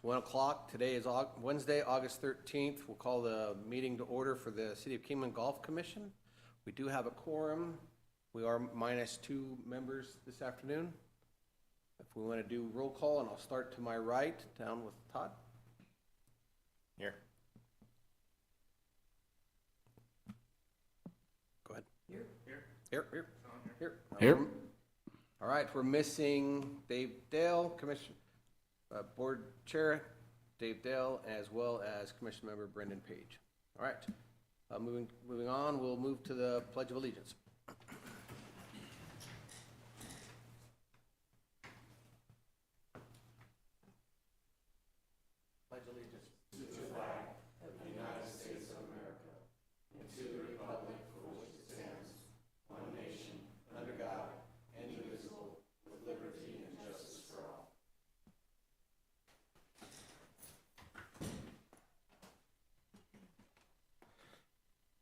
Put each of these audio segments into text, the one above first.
1 o'clock. Today is Wednesday, August 13th. We'll call the meeting to order for the City of Kingman Golf Commission. We do have a quorum. We are minus 2 members this afternoon. If we want to do roll call, and I'll start to my right, down with Todd. Here. Go ahead. Here. All right, we're missing Dave Dale, Board Chair Dave Dale, as well as Commission Member Brendan Page. All right, moving on, we'll move to the Pledge of Allegiance. Pledge allegiance to the flag of the United States of America and to the republic for which it stands, one nation, under God, indivisible, with liberty and justice for all.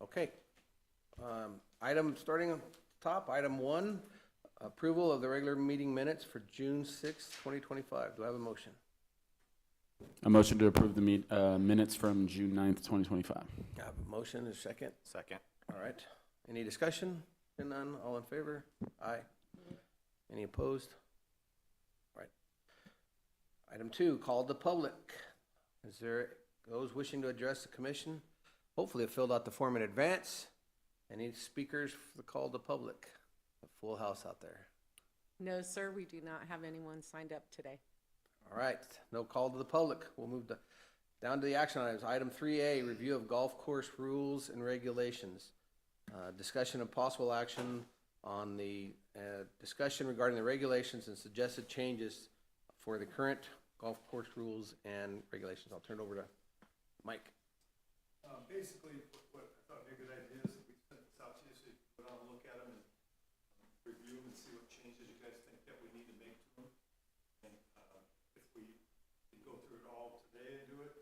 Okay. Starting on top, item 1, approval of the regular meeting minutes for June 6, 2025. Do I have a motion? A motion to approve the minutes from June 9th, 2025. I have a motion, a second. Second. All right. Any discussion? Hearing none, all in favor? Aye. Any opposed? All right. Item 2, call the public. Is there those wishing to address the commission? Hopefully have filled out the form in advance. Any speakers for the call to public? A full house out there. No, sir, we do not have anyone signed up today. All right, no call to the public. We'll move down to the action items. Item 3A, review of golf course rules and regulations. Discussion of possible action on the discussion regarding the regulations and suggested changes for the current golf course rules and regulations. I'll turn it over to Mike. Basically, what I thought would be a good idea is that we send this out to you so you can go down and look at them and review them and see what changes you guys think that we need to make to them. And if we can go through it all today and do it,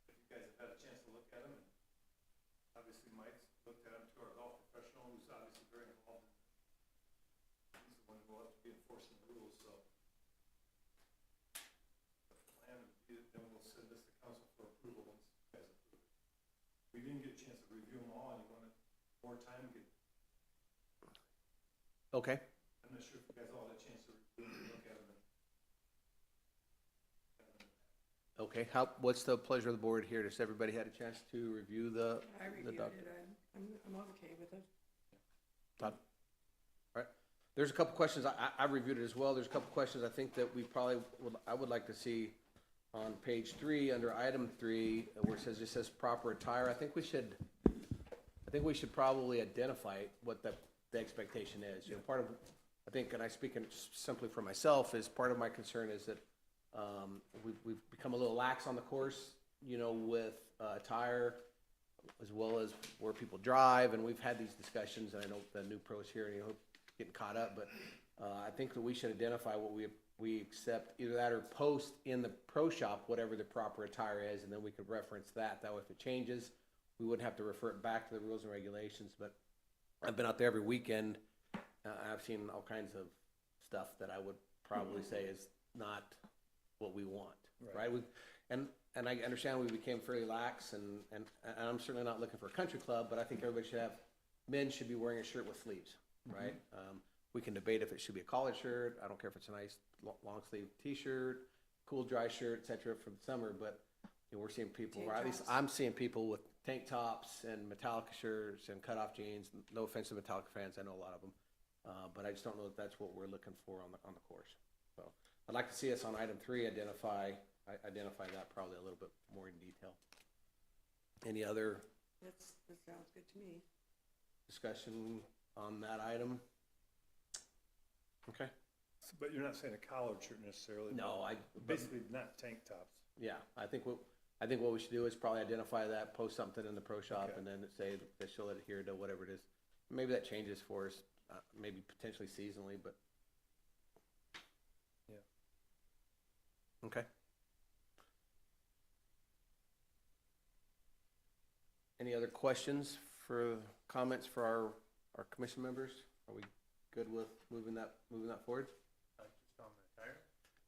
if you guys have had a chance to look at them, and obviously Mike's looked at them to our golf professional, who's obviously very involved in it. He's the one who will have to be enforcing the rules, so the plan would be that then we'll send this to council for approval once you guys approve it. We didn't get a chance to review them all, and you wanted more time to get. Okay. I'm not sure if you guys all had a chance to review them and look at them. Okay. What's the pleasure of the board here? Does everybody had a chance to review the? I reviewed it. I'm okay with it. Todd? All right. There's a couple questions. I reviewed it as well. There's a couple questions I think that we probably I would like to see on page 3 under item 3 where it says proper attire. I think we should probably identify what the expectation is. You know, part of, I think, and I speak simply for myself, is part of my concern is that we've become a little lax on the course, you know, with attire as well as where people drive, and we've had these discussions, and I know the new pros here, you know, getting caught up, but I think that we should identify what we accept, either that or post in the pro shop whatever the proper attire is, and then we could reference that. That way, if it changes, we wouldn't have to refer it back to the rules and regulations. But I've been out there every weekend. I've seen all kinds of stuff that I would probably say is not what we want, right? And I understand we became fairly lax, and I'm certainly not looking for a country club, but I think everybody should have, men should be wearing a shirt with sleeves, right? We can debate if it should be a collared shirt. I don't care if it's a nice long sleeve t-shirt, cool dry shirt, etc. for the summer, but you know, we're seeing people, or at least I'm seeing people with tank tops and Metallica shirts and cutoff jeans. No offense to Metallica fans, I know a lot of them, but I just don't know if that's what we're looking for on the course. So I'd like to see us on item 3 identify that probably a little bit more in detail. Any other That sounds good to me. discussion on that item? Okay. But you're not saying a collared shirt necessarily. No, Basically not tank tops. Yeah, I think what we should do is probably identify that, post something in the pro shop, Okay. and then say that she'll adhere to whatever it is. Maybe that changes for us, maybe potentially seasonally, but. Yeah. Okay. Any other questions comments for our commission members? Are we good with moving that forward? Just on the tire?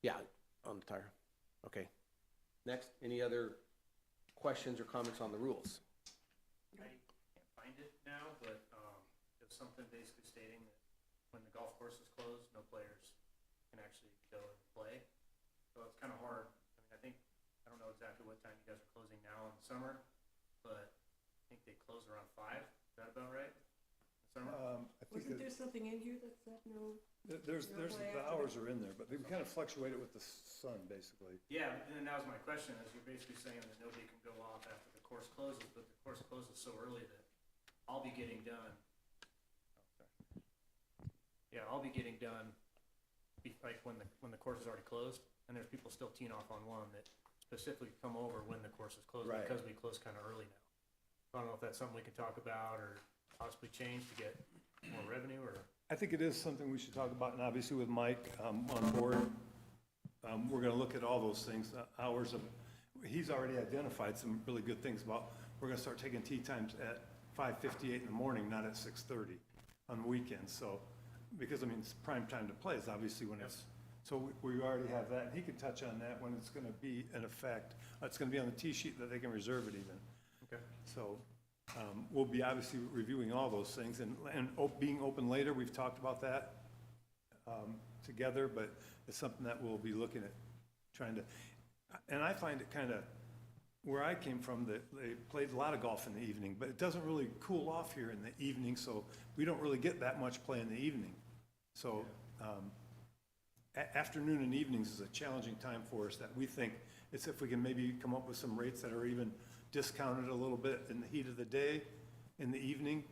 Yeah, on the tire. Okay. Next, any other questions or comments on the rules? I can't find it now, but it was something basically stating that when the golf course is closed, no players can actually go and play. So it's kind of hard. I mean, I don't know exactly what time you guys are closing now in the summer, but I think they close around 5. Is that about right? In the summer? I think Wasn't there something in here that said no? there's, no play the after hours are in there, but we kind of fluctuate it with the sun, basically. Yeah, and that was my question, is you're basically saying that nobody can go off after the course closes, but the course closes so early that I'll be getting done. Yeah, I'll be getting done, like when the course is already closed, and there's people still teeing off on one that specifically come over when the course is closed, Right. because we close kind of early now. I don't know if that's something we can talk about or possibly change to get more revenue, or? I think it is something we should talk about, and obviously with Mike on board, we're gonna look at all those things, hours of, he's already identified some really good things about, we're gonna start taking tee times at 5:58 in the morning, not at 6:30 on the weekends, so, because, I mean, it's prime time to play is obviously when it's, so we already have that, and he can touch on that when it's gonna be in effect. It's gonna be on the tee sheet that they can reserve it even. Okay. So, we'll be obviously reviewing all those things, and being open later, we've talked about that together, but it's something that we'll be looking at, trying to, and I find it kind of, where I came from, that they played a lot of golf in the evening, but it doesn't really cool off here in the evening, so we don't really get that much play in the evening. So, afternoon and evenings is a challenging time for us, that we think it's if we can maybe come up with some rates that are even discounted a little bit in the heat of the day, in the evening.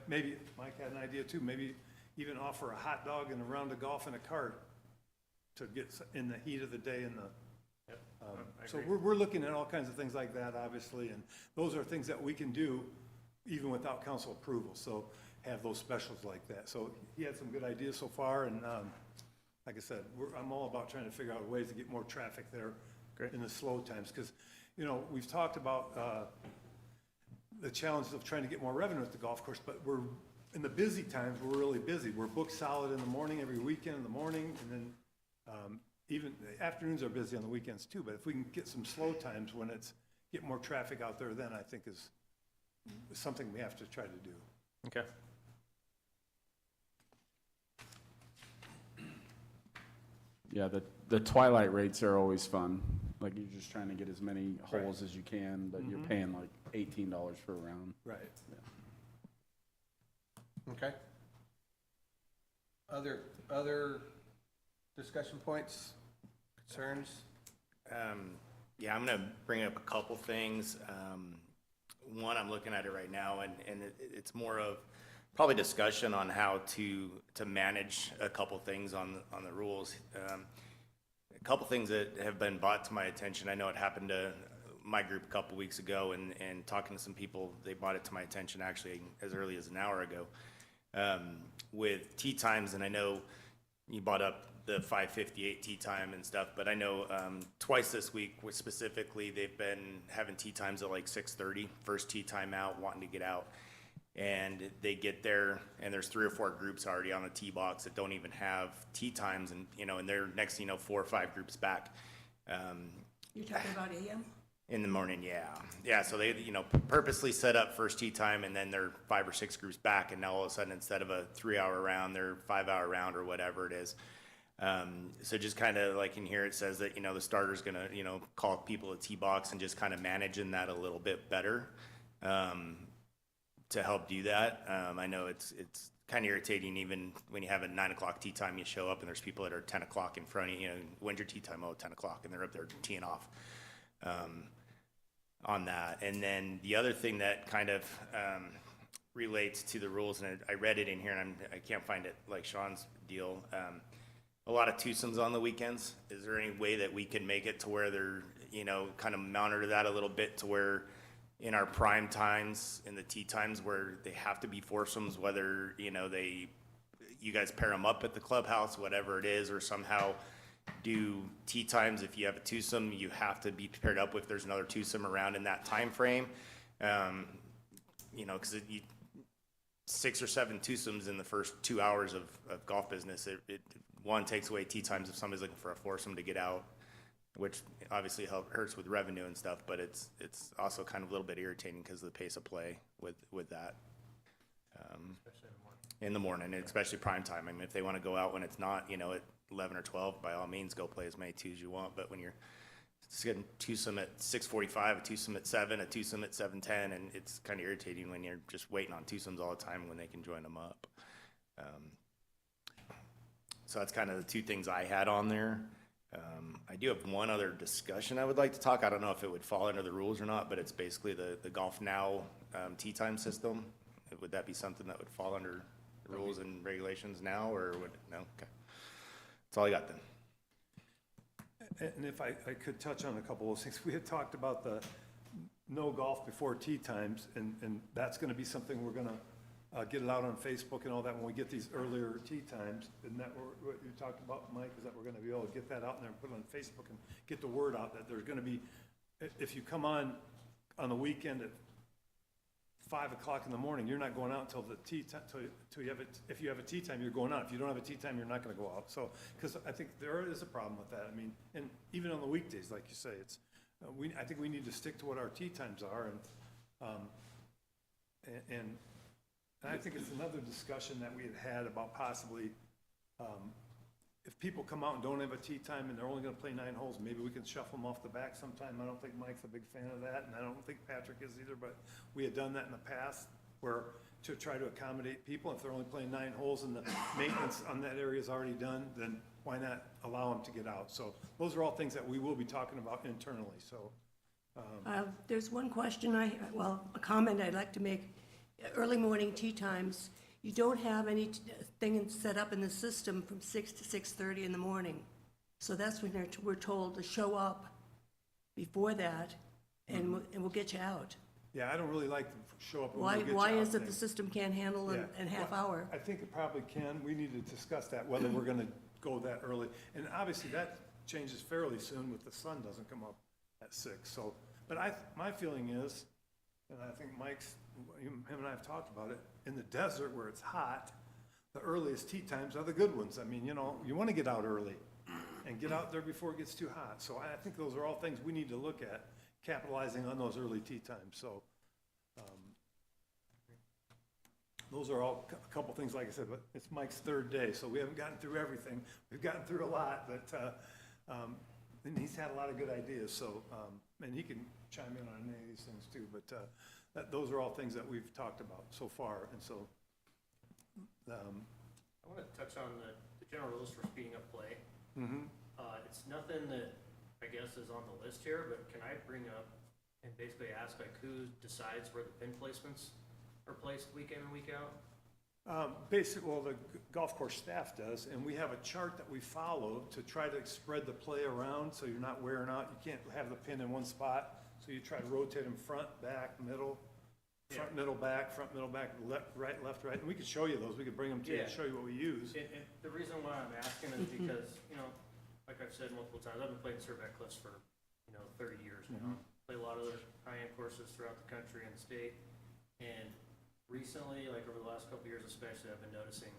Maybe Mike had an idea too, maybe even offer a hot dog and a round of golf in a cart to get in the heat of the day in the, Yep. I so agree. we're looking at all kinds of things like that, obviously, and those are things that we can do even without council approval, so have those specials like that. So he had some good ideas so far, and like I said, I'm all about trying to figure out ways to get more traffic there in the slow times, because, you know, we've talked about the challenges of trying to get more revenue at the golf course, but we're, in the busy times, we're really busy. We're booked solid in the morning, every weekend in the morning, and then even afternoons are busy on the weekends too, but if we can get some slow times when it's, get more traffic out there, then I think is something we have to try to do. Okay. Yeah, the twilight rates are always fun. Like, you're just trying to get as many holes as you can, but you're paying like $18 for a round. Right. Okay. Other discussion points, concerns? Yeah, I'm gonna bring up a couple things. One, I'm looking at it right now, and it's more of probably discussion on how to manage a couple things on the rules. A couple things that have been brought to my attention. I know it happened to my group a couple weeks ago, and talking to some people, they brought it to my attention actually as early as an hour ago. With tee times, and I know you brought up the 5:58 tee time and stuff, but I know twice this week, specifically, they've been having tee times at like 6:30, first tee time out, wanting to get out. And they get there, and there's 3 or 4 groups already on the tee box that don't even have tee times, and, you know, and they're next, 4 or 5 groups back. You're talking about AM? In the morning, yeah. So they, purposely set up first tee time, and then they're 5 or 6 groups back, and now all of a sudden, instead of a 3-hour round, they're 5-hour round or whatever it is. So just kind of like in here, it says that, the starter's gonna, call people a tee box and just kind of managing that a little bit better, to help do that. I know it's kind of irritating, even when you have a 9 o'clock tee time, you show up and there's people that are 10 o'clock in front of you, when's your tee time? Oh, 10 o'clock, and they're up there teeing off. On that. And then the other thing that kind of relates to the rules, and I read it in here, and I can't find it like Sean's deal. A lot of twosomes on the weekends. Is there any way that we can make it to where they're, kind of monitor that a little bit, to where in our prime times, in the tee times, where they have to be foursomes, whether, you guys pair them up at the clubhouse, whatever it is, or somehow do tee times. If you have a twosome, you have to be paired up if there's another twosome around in that time frame. Because 6 or 7 twosomes in the first 2 hours of golf business, it one takes away tee times if somebody's looking for a foursome to get out, which obviously hurts with revenue and stuff, but it's also kind of a little bit irritating because of the pace of play with that. Especially in the morning. In the morning, and especially prime time. I mean, if they want to go out when it's not, you know, at 11 or 12, by all means, go play as many twos you want. But when you're getting twosome at 6:45, a twosome at 7, a twosome at 7:10, and it's kind of irritating when you're just waiting on twosomes all the time when they can join them up. So that's kind of the two things I had on there. I do have one other discussion I would like to talk. I don't know if it would fall under the rules or not, but it's basically the Golf Now tee time system. Would that be something that would fall under the rules and regulations now, or would, no? Okay. That's all I got then. And if I could touch on a couple of those things, we had talked about the no golf before tee times, and that's gonna be something we're gonna get it out on Facebook and all that when we get these earlier tee times. Isn't that what you talked about, Mike, is that we're gonna be able to get that out there and put it on Facebook and get the word out that there's gonna be, if you come on the weekend at 5 o'clock in the morning, you're not going out until the tee time, till you have it. If you have a tee time, you're going out. If you don't have a tee time, you're not gonna go out. So, because I think there is a problem with that. I mean, and even on the weekdays, like you say, it's, I think we need to stick to what our tee times are, and I think it's another discussion that we had about possibly, if people come out and don't have a tee time and they're only gonna play 9 holes, maybe we can shuffle them off the back sometime. I don't think Mike's a big fan of that, and I don't think Patrick is either, but we had done that in the past, where, to try to accommodate people. If they're only playing 9 holes and the maintenance on that area is already done, then why not allow them to get out? So those are all things that we will be talking about internally, so. There's one question a comment I'd like to make. Early morning tee times, you don't have anything set up in the system from 6 to 6:30 in the morning. So that's when we're told to show up before that, and we'll get you out. Yeah, I don't really like to show up. Why is it the system can't handle in half hour? I think it probably can. We need to discuss that, whether we're gonna go that early. And obviously, that changes fairly soon with the sun doesn't come up at 6. So, but my feeling is, and I think him and I have talked about it, in the desert where it's hot, the earliest tee times are the good ones. I mean, you know, you wanna get out early and get out there before it gets too hot. So I think those are all things we need to look at, capitalizing on those early tee times. So, those are all a couple things, like I said, but it's Mike's 3rd day, so we haven't gotten through everything. We've gotten through a lot, but, and he's had a lot of good ideas, so, and he can chime in on any of these things too, but, those are all things that we've talked about so far, and so, I want to touch on the general rules for speeding up play. It's nothing that I guess is on the list here, but can I bring up and basically ask like who decides where the pin placements are placed week in and week out? well, the golf course staff does, and we have a chart that we follow to try to spread the play around, so you're not wearing out. You can't have the pin in one spot, so you try to rotate them front, back, middle, front, middle, back, left, right, and we could show you those. We could bring them to you and show you what we use. And the reason why I'm asking is because, you know, like I've said multiple times, I've been playing Survey Cliffs for, 30 years now. Play a lot of the high-end courses throughout the country and the state. And recently, like over the last couple of years especially, I've been noticing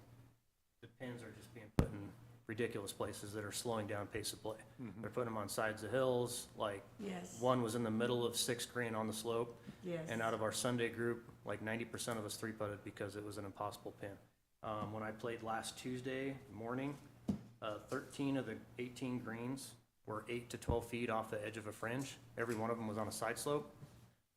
the pins are just being put in ridiculous places that are slowing down pace of play. They're putting them on sides of hills, like Yes. one was in the middle of 6th green on the slope. Yes. And out of our Sunday group, like 90% of us 3-putted because it was an impossible pin. When I played last Tuesday morning, 13 of the 18 greens were 8 to 12 feet off the edge of a fringe. Every one of them was on a side slope.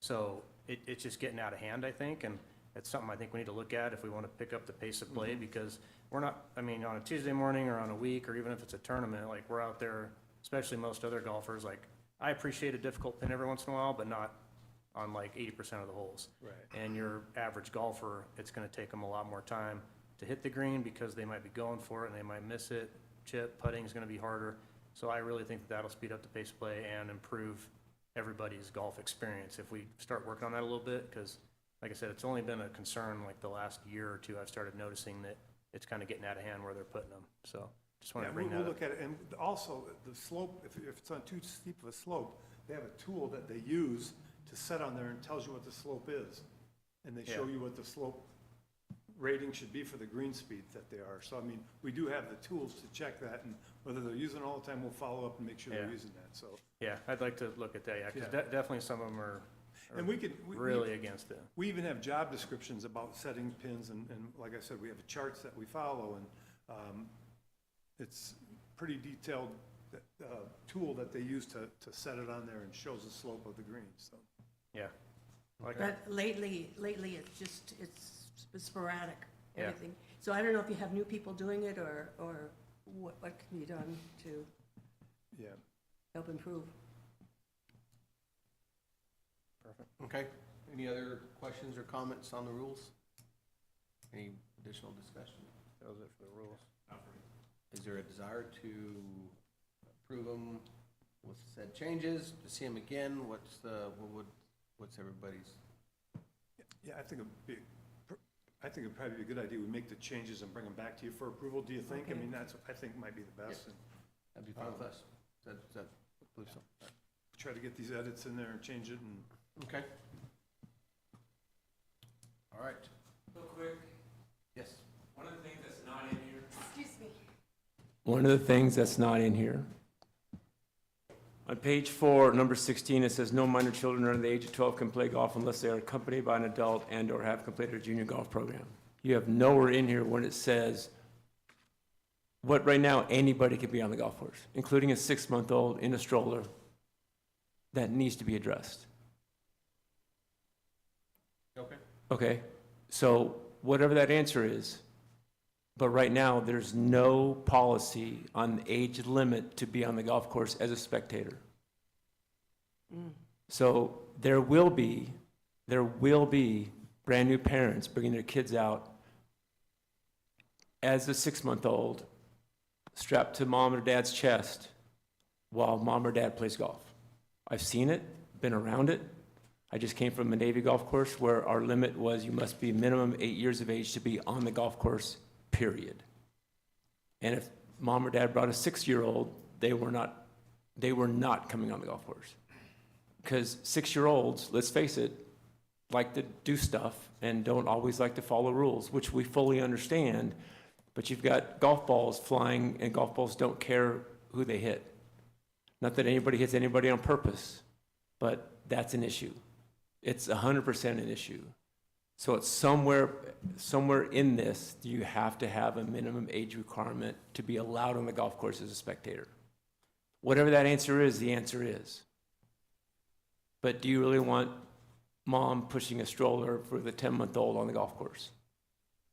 So it's just getting out of hand, I think, and it's something I think we need to look at if we want to pick up the pace of play, because we're not, I mean, on a Tuesday morning or on a week, or even if it's a tournament, like we're out there, especially most other golfers, like I appreciate a difficult pin every once in a while, but not on like 80% of the holes. Right. And your average golfer, it's gonna take them a lot more time to hit the green because they might be going for it and they might miss it. Chip, putting is gonna be harder. So I really think that that'll speed up the pace of play and improve everybody's golf experience if we start working on that a little bit, because like I said, it's only been a concern like the last year or two. I've started noticing that it's kind of getting out of hand where they're putting them. So just want to bring we'll that up. look at it, and also the slope, if it's on too steep of a slope, they have a tool that they use to set on there and tells you what the slope is. And they show you what the slope, rating should be for the green speed that they are. So, I mean, we do have the tools to check that, and whether they're using it all the time, we'll follow up and make sure they're Yeah. using that, so. Yeah, I'd like to look at that, yeah, because Yeah. definitely some of them are And we could, really against it. we even have job descriptions about setting pins, and like I said, we have charts that we follow, and it's pretty detailed tool that they use to set it on there and shows the slope of the green, so. Yeah. Like, But lately, it's just, it's sporadic, Yeah. everything. So I don't know if you have new people doing it, or what can be done to Yeah. help improve. perfect. Okay, any other questions or comments on the rules? Any additional discussion? That was it for the rules. Is there a desire to approve them with said changes, to see them again? What's everybody's? Yeah, I think it'd probably be a good idea, we make the changes and bring them back to you for approval, do you think? I Okay. mean, I think might be the best, and That'd be fine with us. Is that, I believe so. try to get these edits in there and change it, and Okay. All right, Real quick, yes. one of the things that's not in here. Excuse me. One of the things that's not in here. On page 4, number 16, it says, "No minor children under the age of 12 can play golf unless they are accompanied by an adult and/or have completed a junior golf program." You have nowhere in here when it says, what right now, anybody can be on the golf course, including a 6-month-old in a stroller. That needs to be addressed. Okay. Okay, so whatever that answer is, but right now, there's no policy on the age limit to be on the golf course as a spectator. So there will be brand-new parents bringing their kids out as a 6-month-old, strapped to mom or dad's chest while mom or dad plays golf. I've seen it, been around it. I just came from a Navy golf course where our limit was you must be minimum 8 years of age to be on the golf course, period. And if mom or dad brought a 6-year-old, they were not coming on the golf course. Because 6-year-olds, let's face it, like to do stuff and don't always like to follow rules, which we fully understand, but you've got golf balls flying and golf balls don't care who they hit. Not that anybody hits anybody on purpose, but that's an issue. It's 100% an issue. So it's somewhere in this, you have to have a minimum age requirement to be allowed on the golf course as a spectator. Whatever that answer is, the answer is. But do you really want mom pushing a stroller for the 10-month-old on the golf course?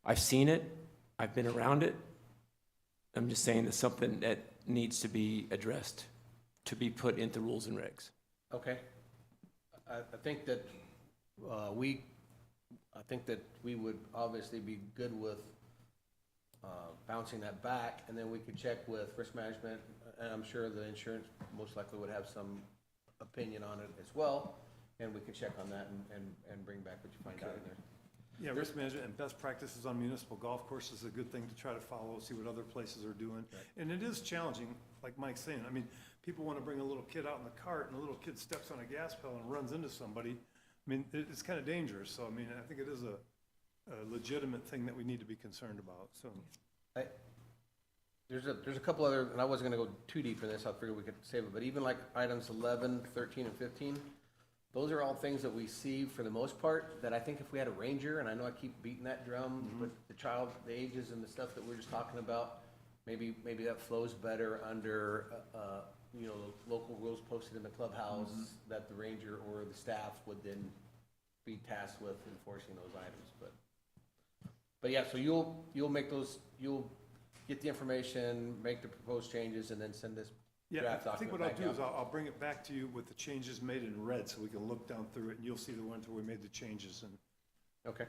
I've seen it. I've been around it. I'm just saying that's something that needs to be addressed, to be put into rules and regs. Okay. I think that we would obviously be good with bouncing that back, and then we could check with risk management, and I'm sure the insurance most likely would have some opinion on it as well, and we could check on that and bring back what you find out in there. yeah, risk management and best practices on municipal golf courses is a good thing to try to follow, see what other places are doing. And it is challenging, like Mike's saying, I mean, people want to bring a little kid out in the cart, and the little kid steps on a gas pedal and runs into somebody. I mean, it's kind of dangerous, so I mean, I think it is a legitimate thing that we need to be concerned about, so. There's a couple other, and I wasn't gonna go too deep in this, I figured we could save it, but even like items 11, 13, and 15, those are all things that we see for the most part, that I think if we had a ranger, and I know I keep beating that drum, but the ages and the stuff that we're just talking about, maybe that flows better under, the local rules posted in the clubhouse, that the ranger or the staff would then be tasked with enforcing those items, but yeah, so you'll make those, you'll get the information, make the proposed changes, and then send this Yeah, draft I think what document I'll back do is out. I'll bring it back to you with the changes made in red, so we can look down through it, and you'll see the ones where we made the changes, and Okay.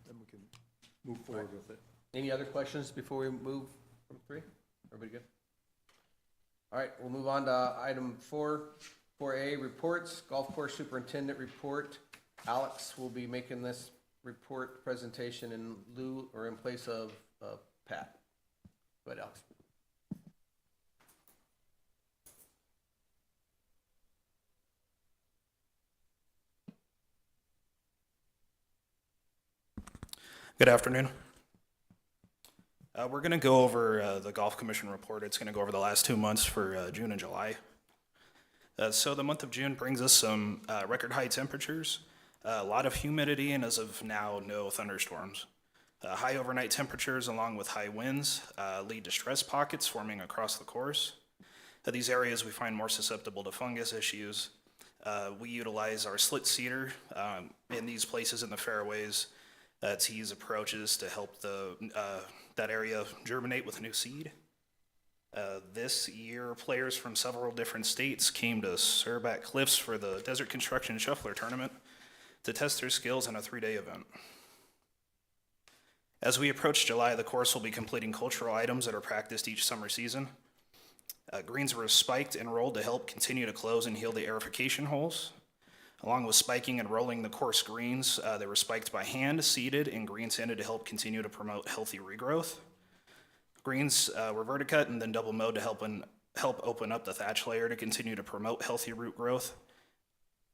then we can move forward with it. Any other questions before we move from 3? Everybody good? All right, we'll move on to item 4A, reports, golf course superintendent report. Alex will be making this report presentation in lieu or in place of Pat. Go ahead, Alex. Good afternoon. We're going to go over the Golf Commission report. It's going to go over the last 2 months for June and July. So the month of June brings us some record high temperatures, a lot of humidity, and as of now, no thunderstorms. High overnight temperatures along with high winds lead to stress pockets forming across the course. These areas we find more susceptible to fungus issues. We utilize our slit cedar in these places in the fairways to use approaches to help that area germinate with new seed. This year, players from several different states came to Surbat Cliffs for the Desert Construction Shuffler Tournament to test their skills in a 3-day event. As we approach July, the course will be completing cultural items that are practiced each summer season. Greens were spiked and rolled to help continue to close and heal the aerification holes. Along with spiking and rolling the course greens, they were spiked by hand, seeded, and green sanded to help continue to promote healthy regrowth. Greens were verticut and then double mowed to help open up the thatch layer to continue to promote healthy root growth.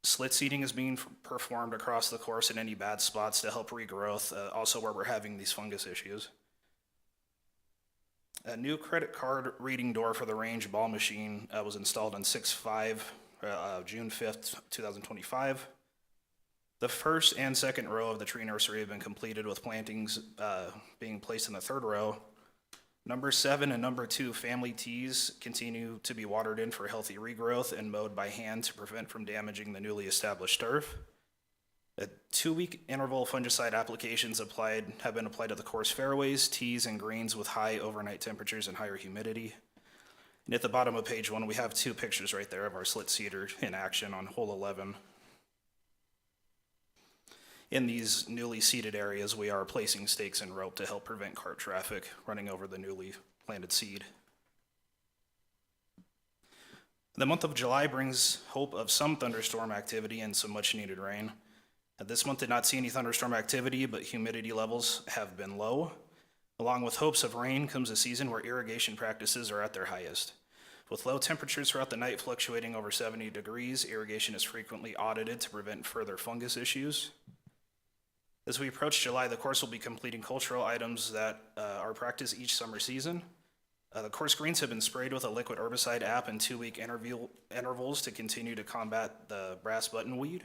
Slit seeding is being performed across the course in any bad spots to help regrowth, also where we're having these fungus issues. A new credit card reading door for the range ball machine was installed on 6/5, June 5th, 2025. The first and second row of the tree nursery have been completed with plantings being placed in the third row. Number 7 and number 2 family tees continue to be watered in for healthy regrowth and mowed by hand to prevent from damaging the newly established turf. 2-week interval fungicide applications have been applied to the course fairways, tees, and greens with high overnight temperatures and higher humidity. And at the bottom of page 1, we have 2 pictures right there of our slit cedar in action on hole 11. In these newly seeded areas, we are placing stakes and rope to help prevent cart traffic running over the newly planted seed. The month of July brings hope of some thunderstorm activity and some much needed rain. This month did not see any thunderstorm activity, but humidity levels have been low. Along with hopes of rain comes a season where irrigation practices are at their highest. With low temperatures throughout the night fluctuating over 70 degrees, irrigation is frequently audited to prevent further fungus issues. As we approach July, the course will be completing cultural items that are practiced each summer season. The course greens have been sprayed with a liquid herbicide app in 2-week intervals to continue to combat the brass button weed.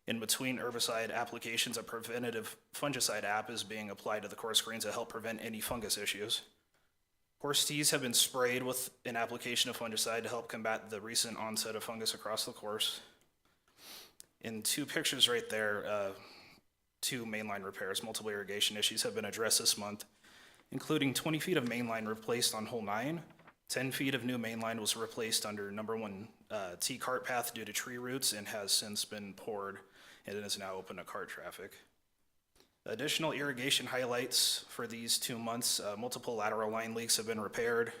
In between herbicide applications, a preventative fungicide app is being applied to the course greens to help prevent any fungus issues. Course tees have been sprayed with an application of fungicide to help combat the recent onset of fungus across the course. In 2 pictures right there, 2 mainline repairs, multiple irrigation issues have been addressed this month, including 20 feet of mainline replaced on hole 9, 10 feet of new mainline was replaced under number 1 T cart path due to tree roots and has since been poured and it is now open to cart traffic. Additional irrigation highlights for these 2 months, multiple lateral line leaks have been repaired.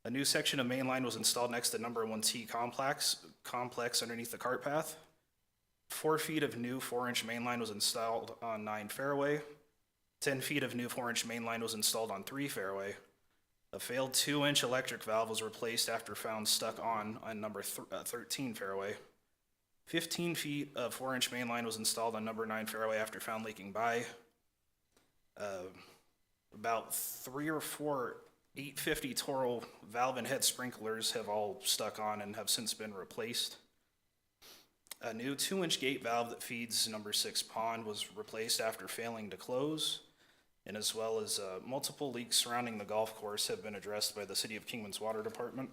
A new section of mainline was installed next to number 1 T complex underneath the cart path. 4 feet of new 4-inch mainline was installed on 9 fairway. 10 feet of new 4-inch mainline was installed on 3 fairway. A failed 2-inch electric valve was replaced after found stuck on number 13 fairway. 15 feet of 4-inch mainline was installed on number 9 fairway after found leaking by. About 3 or 4 850 Toro valve and head sprinklers have all stuck on and have since been replaced. A new 2-inch gate valve that feeds number 6 pond was replaced after failing to close, and as well as multiple leaks surrounding the golf course have been addressed by the City of Kingman's Water Department.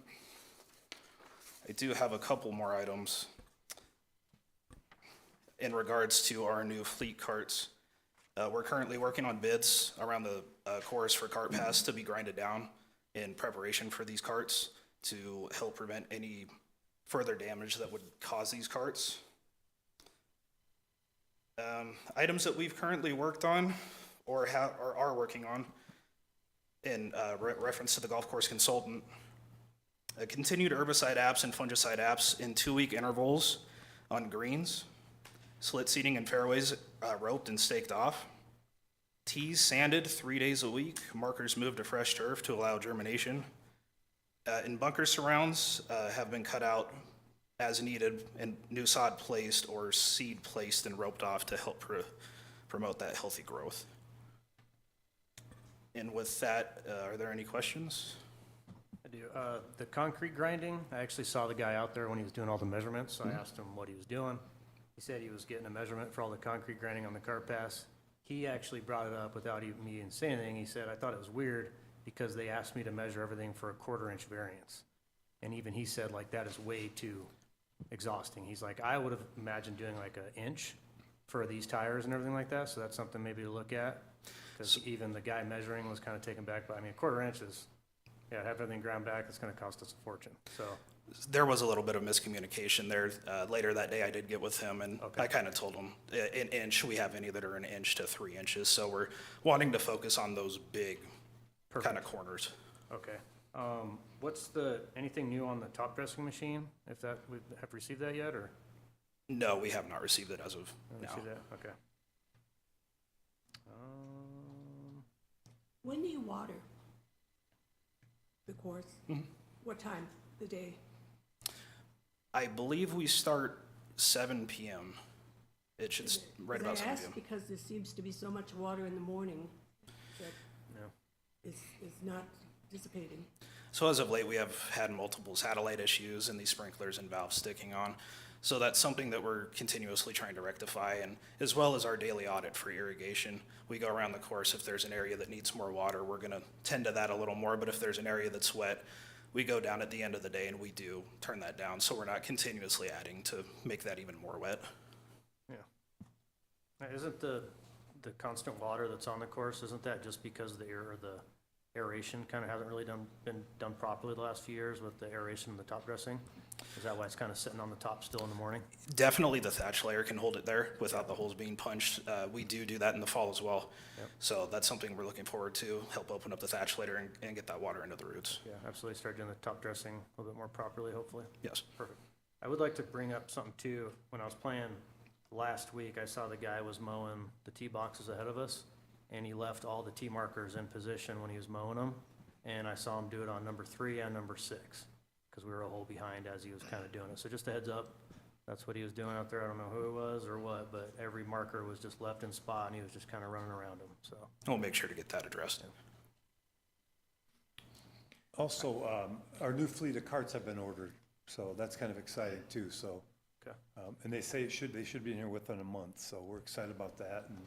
I do have a couple more items in regards to our new fleet carts. We're currently working on bids around the course for cart paths to be grinded down in preparation for these carts to help prevent any further damage that would cause these carts. Items that we've currently worked on or are working on in reference to the golf course consultant. Continued herbicide apps and fungicide apps in 2-week intervals on greens. Slit seeding in fairways roped and staked off. Tees sanded 3 days a week. Markers moved to fresh turf to allow germination. And bunker surrounds have been cut out as needed and new sod placed or seed placed and roped off to help promote that healthy growth. And with that, are there any questions? I do. The concrete grinding, I actually saw the guy out there when he was doing all the measurements, so I asked him what he was doing. He said he was getting a measurement for all the concrete grinding on the cart pass. He actually brought it up without even me even saying anything. He said, I thought it was weird because they asked me to measure everything for a 1/4 inch variance. And even he said, like, that is way too exhausting. He's like, I would have imagined doing like 1 inch for these tires and everything like that, so that's something maybe to look at. Because even the guy measuring was kind of taken back by, I mean, 1/4 inch is, yeah, have everything ground back, it's gonna cost us a fortune, so. There was a little bit of miscommunication there. Later that day, I did get with him, and Okay. I kind of told him, an inch, we have any that are 1 inch to 3 inches, so we're wanting to focus on those big kind of Perfect. corners. Okay. What's anything new on the top dressing machine? If that, we have received that yet, or? No, we have not received it as of Haven't now. received that? Okay. When do you water the course? Mhm. What time, the day? I believe we start 7 PM. It should, right about I 7 ask PM. because there seems to be so much water in the morning that Yeah. is not dissipating. So as of late, we have had multiple satellite issues and these sprinklers and valves sticking on. So that's something that we're continuously trying to rectify, and as well as our daily audit for irrigation. We go around the course. If there's an area that needs more water, we're gonna tend to that a little more, but if there's an area that's wet, we go down at the end of the day and we do turn that down, so we're not continuously adding to make that even more wet. Now, isn't the constant water that's on the course, isn't that just because the aeration kind of hasn't really been done properly the last few years with the aeration in the top dressing? Is that why it's kind of sitting on the top still in the morning? Definitely the thatch layer can hold it there without the holes being punched. We do that in the fall as well. Yep. So that's something we're looking forward to, help open up the thatch layer and get that water into the roots. Yeah, absolutely. Start doing the top dressing a little bit more properly, hopefully. Yes. Perfect. I would like to bring up something too. When I was playing last week, I saw the guy was mowing the tee boxes ahead of us, and he left all the tee markers in position when he was mowing them. And I saw him do it on number 3 and number 6, because we were a hole behind as he was kind of doing it. So just a heads up, that's what he was doing out there. I don't know who it was or what, but every marker was just left in spot, and he was just kind of running around them, so. We'll make sure to get that addressed. Also, our new fleet of carts have been ordered, so that's kind of exciting too, so. Okay. And they say they should be in here within a month, so we're excited about that, and,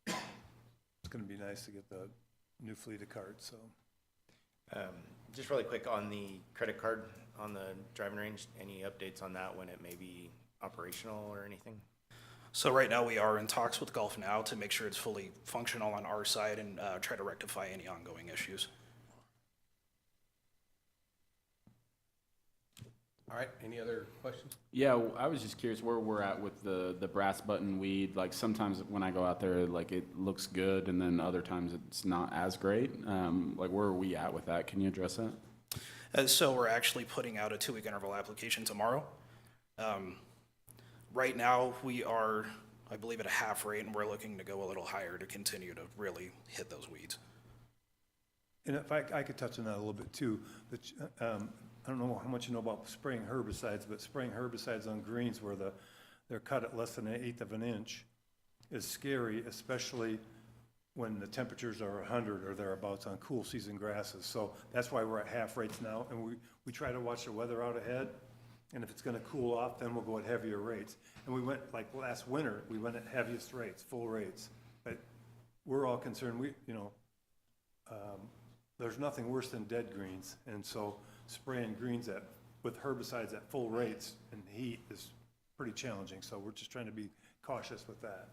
it's gonna be nice to get the new fleet of carts, so. Just really quick on the credit card on the driving range, any updates on that when it may be operational or anything? So right now, we are in talks with Golf Now to make sure it's fully functional on our side and try to rectify any ongoing issues. All right, any other questions? Yeah, I was just curious where we're at with the brass button weed. Like sometimes when I go out there, like it looks good, and then other times it's not as great. Like where are we at with that? Can you address that? So we're actually putting out a 2-week interval application tomorrow. Right now, we are, I believe, at a half rate, and we're looking to go a little higher to continue to really hit those weeds. And if I could touch on that a little bit too, but, I don't know how much you know about spraying herbicides, but spraying herbicides on greens where they're cut at less than 1/8 of an inch is scary, especially when the temperatures are 100 or thereabouts on cool season grasses. So that's why we're at half rates now, and we try to watch the weather out ahead. And if it's gonna cool off, then we'll go at heavier rates. And we went, like last winter, we went at heaviest rates, full rates. But we're all concerned, there's nothing worse than dead greens. And so spraying greens with herbicides at full rates and heat is pretty challenging. So we're just trying to be cautious with that.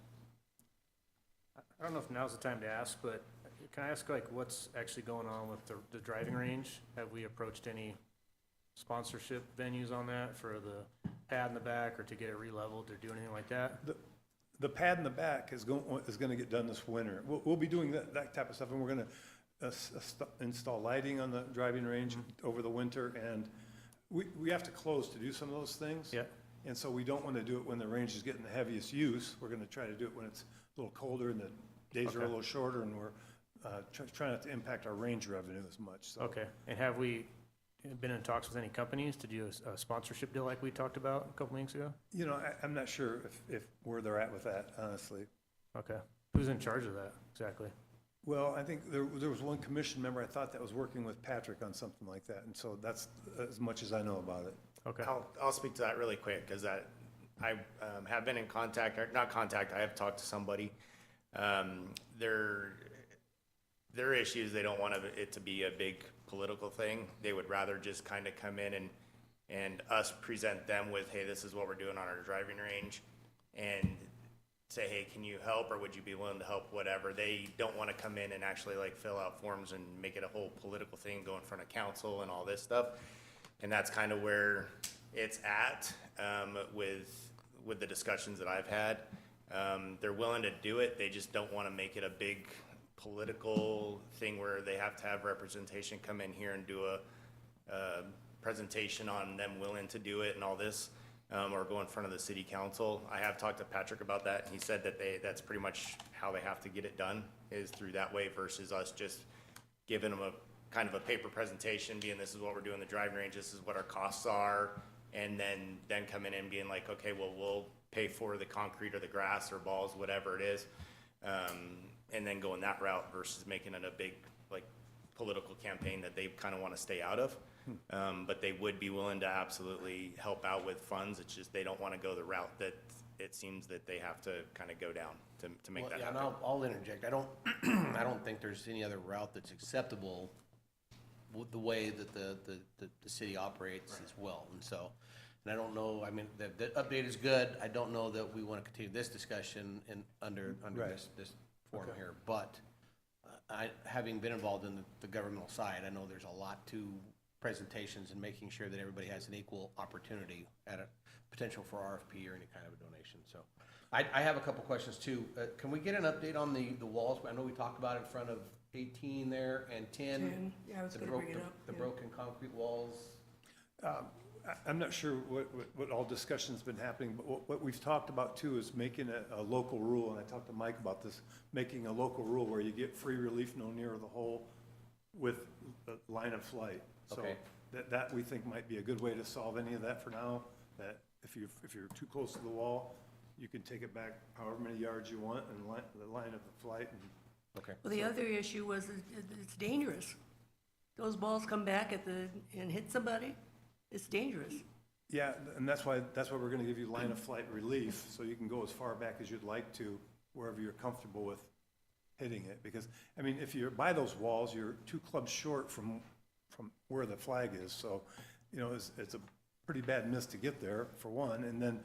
I don't know if now's the time to ask, but can I ask, like, what's actually going on with the driving range? Have we approached any sponsorship venues on that for the pad in the back or to get it re-leveled or do anything like that? The pad in the back is gonna get done this winter. We'll be doing that type of stuff, and we're gonna install lighting on the driving range over the winter, and we have to close to do some of those things. Yeah. And so we don't want to do it when the range is getting the heaviest use. We're gonna try to do it when it's a little colder and the days are a Okay. little shorter, and we're trying not to impact our range revenue as much, so. Okay, and have we been in talks with any companies to do a sponsorship deal like we talked about a couple meetings ago? You know, I'm not sure if where they're at with that, honestly. Okay, who's in charge of that exactly? Well, I think there was one commission member, I thought, that was working with Patrick on something like that, and so that's as much as I know about it. Okay. I'll speak to that really quick, because I have been in contact, or not contact, I have talked to somebody. Their issues, they don't want it to be a big political thing. They would rather just kind of come in and us present them with, hey, this is what we're doing on our driving range, and say, hey, can you help, or would you be willing to help, whatever. They don't want to come in and actually like fill out forms and make it a whole political thing, go in front of council and all this stuff. And that's kind of where it's at, with the discussions that I've had. They're willing to do it, they just don't want to make it a big political thing where they have to have representation come in here and do a presentation on them willing to do it and all this. Or go in front of the city council. I have talked to Patrick about that, and he said that that's pretty much how they have to get it done, is through that way versus us just giving them a kind of a paper presentation, being this is what we're doing the driving range, this is what our costs are, and then coming in and being like, okay, well, we'll pay for the concrete or the grass or balls, whatever it is, and then going that route versus making it a big like political campaign that they kind of want to stay out of. But they would be willing to absolutely help out with funds. It's just they don't want to go the route that it seems that they have to kind of go down to make that happen. And I'll interject. I don't, I don't think there's any other route that's acceptable with the way that the city operates as well. And so, and I don't know, I mean, the update is good. I don't know that we want to continue this discussion under Right. this forum here. But having been involved in the governmental side, I know there's a lot to presentations and making sure that everybody has an equal opportunity at a potential for RFP or any kind of a donation. So I have a couple questions too. Can we get an update on the walls? I know we talked about it in front of 18 there and 10. Yeah, I was the gonna bro- bring it the- up, The yeah. broken concrete walls. I'm not sure what all discussion's been happening, but what we've talked about too is making a local rule, and I talked to Mike about this, making a local rule where you get free relief no nearer the hole with the line of flight. So Okay. that we think might be a good way to solve any of that for now, that if you're too close to the wall, you can take it back however many yards you want and the line of the flight and. Okay. Well, the other issue was it's dangerous. Those balls come back and hit somebody, it's dangerous. Yeah, and that's why we're gonna give you line of flight relief, so you can go as far back as you'd like to, wherever you're comfortable with hitting it. Because, I mean, if you're by those walls, you're 2 clubs short from where the flag is, so, you know, it's a pretty bad miss to get there, for one, and then,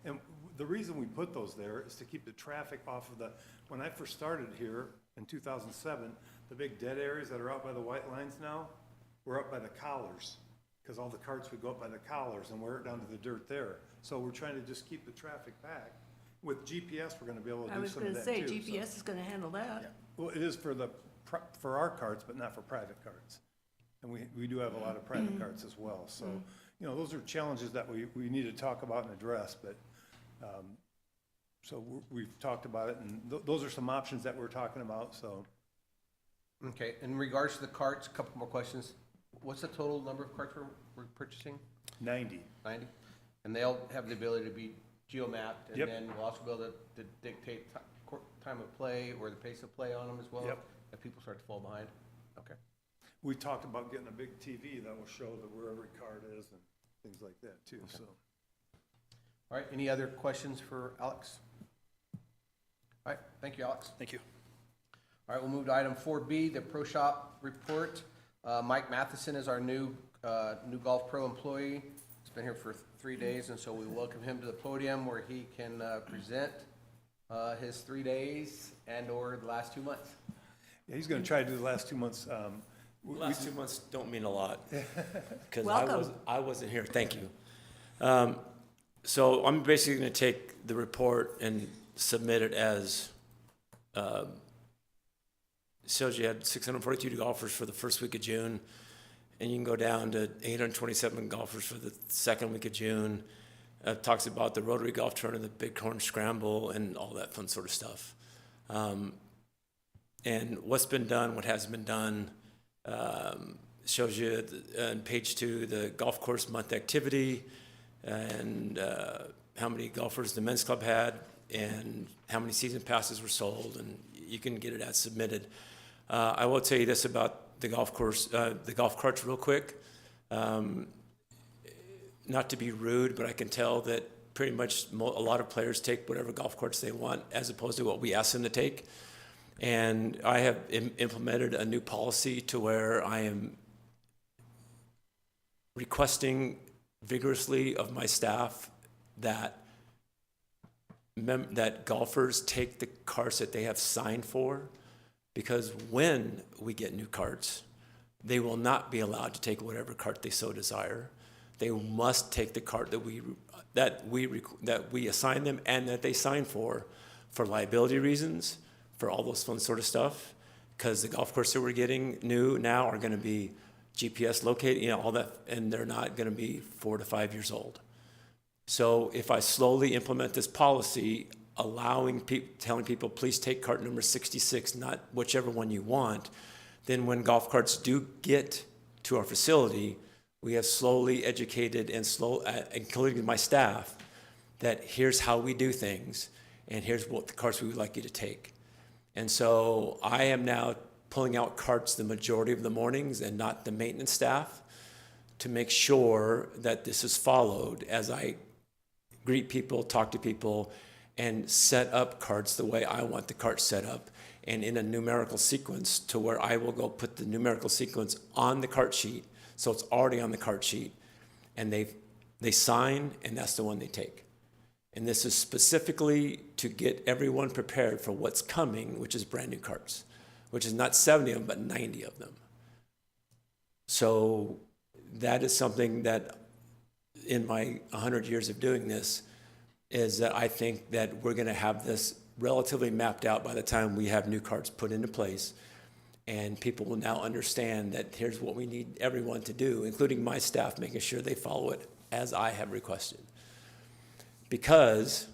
and the reason we put those there is to keep the traffic off of when I first started here in 2007, the big dead areas that are out by the white lines now, were up by the collars, because all the carts would go up by the collars, and we're down to the dirt there. So we're trying to just keep the traffic back. With GPS, we're gonna be able to I do was some of gonna that say, too. so- GPS is gonna handle that. Well, it is for for our carts, but not for private carts. And we do have a lot of private carts as well. So, you know, those are challenges that we need to talk about and address, but, so we've talked about it, and those are some options that we're talking about, so. Okay, in regards to the carts, a couple more questions. What's the total number of carts we're purchasing? 90. 90? And they'll have the ability to be geomapped, and Yep. then we'll also be able to dictate time of play or the pace of play on them as well? Yep. If people start to fall behind? Okay. We talked about getting a big TV that will show where every cart is and things like that too, so. All right, any other questions for Alex? All right, thank you, Alex. Thank you. All right, we'll move to item 4B, the Pro Shop report. Mike Matheson is our new golf pro employee. He's been here for 3 days, and so we welcome him to the podium where he can present his 3 days and/or the last 2 months. Yeah, he's gonna try to do the last 2 months. Last 2 months don't mean a lot. Because Welcome. I wasn't here, thank you. So I'm basically gonna take the report and submit it as, shows you had 642 golfers for the first week of June, and you can go down to 827 golfers for the second week of June. Talks about the Rotary Golf Tournament, the Bighorn Scramble, and all that fun sort of stuff. And what's been done, what hasn't been done, shows you on page 2 the golf course month activity and how many golfers the men's club had and how many season passes were sold, and you can get it as submitted. I will tell you this about the golf course, the golf carts real quick. Not to be rude, but I can tell that pretty much a lot of players take whatever golf carts they want as opposed to what we ask them to take. And I have implemented a new policy to where I am requesting vigorously of my staff that that golfers take the carts that they have signed for, because when we get new carts, they will not be allowed to take whatever cart they so desire. They must take the cart that we assign them and that they sign for liability reasons, for all those fun sort of stuff, because the golf courses that we're getting new now are going to be GPS located, all that, and they're not going to be 4 to 5 years old. So if I slowly implement this policy, telling people, please take cart number 66, not whichever one you want, then when golf carts do get to our facility, we have slowly educated and including my staff, that here's how we do things, and here's what the carts we would like you to take. And so I am now pulling out carts the majority of the mornings and not the maintenance staff, to make sure that this is followed as I greet people, talk to people, and set up carts the way I want the cart set up, and in a numerical sequence, to where I will go put the numerical sequence on the cart sheet, so it's already on the cart sheet, and they sign, and that's the one they take. And this is specifically to get everyone prepared for what's coming, which is brand new carts, which is not 70 of them, but 90 of them. So that is something that in my 100 years of doing this, is that I think that we're gonna have this relatively mapped out by the time we have new carts put into place. And people will now understand that here's what we need everyone to do, including my staff, making sure they follow it as I have requested. Because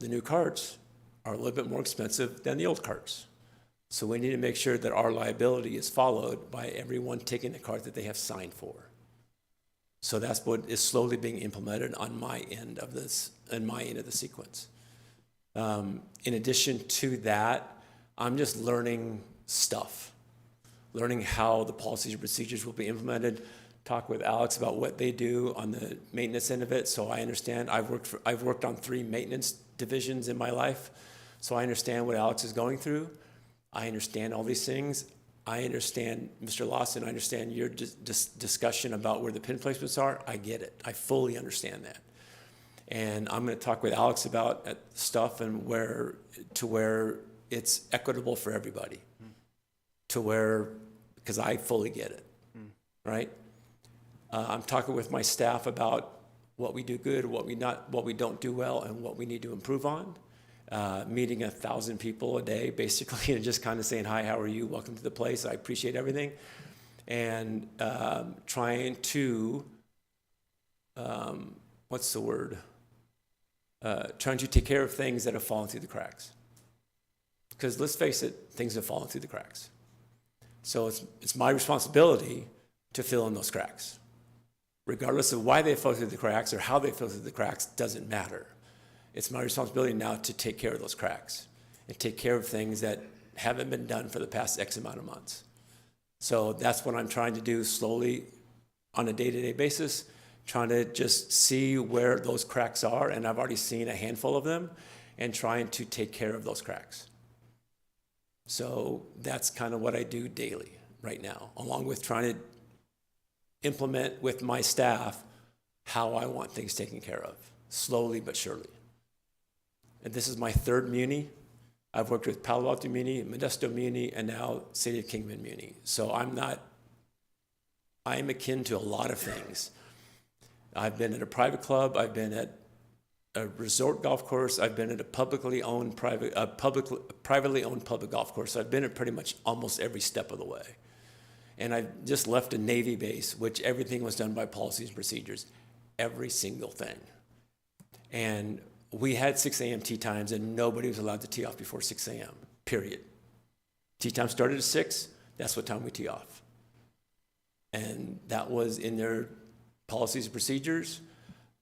the new carts are a little bit more expensive than the old carts. So we need to make sure that our liability is followed by everyone taking the cart that they have signed for. So that's what is slowly being implemented on my end of this, and my end of the sequence. In addition to that, I'm just learning stuff, learning how the policies and procedures will be implemented. Talk with Alex about what they do on the maintenance end of it, so I understand. I've worked on 3 maintenance divisions in my life, so I understand what Alex is going through. I understand all these things. I understand, Mr. Lawson, I understand your discussion about where the pin placements are. I get it. I fully understand that. And I'm going to talk with Alex about stuff and where it's equitable for everybody. To where, because I fully get it, right? I'm talking with my staff about what we do good, what we don't do well, and what we need to improve on. Meeting 1,000 people a day, basically, and just kind of saying, hi, how are you? Welcome to the place. I appreciate everything. And trying to, what's the word? Trying to take care of things that have fallen through the cracks. Because let's face it, things have fallen through the cracks. So it's my responsibility to fill in those cracks. Regardless of why they fell through the cracks or how they fell through the cracks, doesn't matter. It's my responsibility now to take care of those cracks and take care of things that haven't been done for the past X amount of months. So that's what I'm trying to do slowly on a day-to-day basis, trying to just see where those cracks are, and I've already seen a handful of them, and trying to take care of those cracks. So that's kind of what I do daily right now, along with trying to implement with my staff how I want things taken care of, slowly but surely. And this is my 3rd muni. I've worked with Palo Alto Muni, Modesto Muni, and now City of Kingman Muni. So I am akin to a lot of things. I've been at a private club, I've been at a resort golf course, I've been at a privately owned public golf course. I've been at pretty much almost every step of the way. And I just left a Navy base, which everything was done by policies and procedures, every single thing. And we had 6 a.m. tee times, and nobody was allowed to tee off before 6 a.m., period. Tee time started at 6, that's what time we tee off. And that was in their policies and procedures.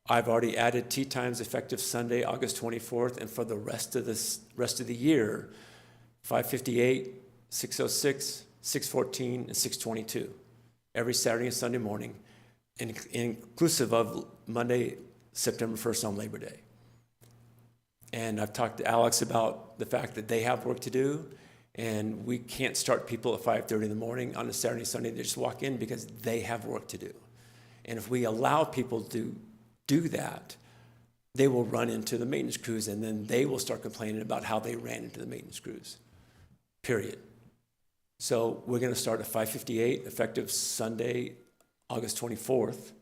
I've already added tee times effective Sunday, August 24th, and for the rest of the year, 5:58, 6:06, 6:14, and 6:22, every Saturday and Sunday morning, inclusive of Monday, September 1st on Labor Day. And I've talked to Alex about the fact that they have work to do, and we can't start people at 5:30 in the morning on a Saturday, Sunday. They just walk in because they have work to do. And if we allow people to do that, they will run into the maintenance crews, and then they will start complaining about how they ran into the maintenance crews, period. So we're going to start at 5:58, effective Sunday, August 24th,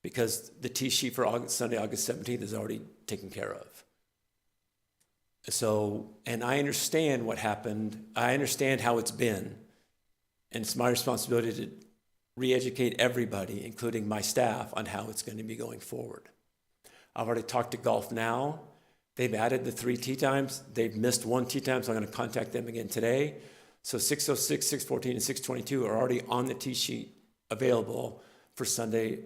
because the T sheet for Sunday, August 17th is already taken care of. So, and I understand what happened. I understand how it's been. And it's my responsibility to re-educate everybody, including my staff, on how it's going to be going forward. I've already talked to Golf Now. They've added the 3 tee times. They've missed 1 tee time, so I'm going to contact them again today. So 6:06, 6:14, and 6:22 are already on the tee sheet available for Sunday,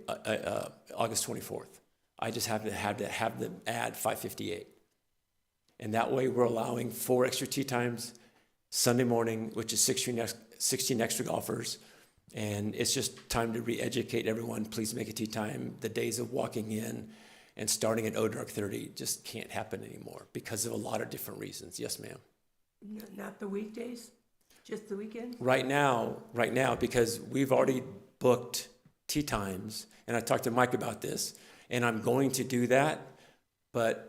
August 24th. I just have to have them add 5:58. And that way we're allowing 4 extra tee times Sunday morning, which is 16 extra golfers. And it's just time to re-educate everyone. Please make a tee time. The days of walking in and starting at dark 30 just can't happen anymore because of a lot of different reasons. Yes, ma'am. Not the weekdays, just the weekend? Right now, because we've already booked tee times, and I talked to Mike about this, and I'm going to do that, but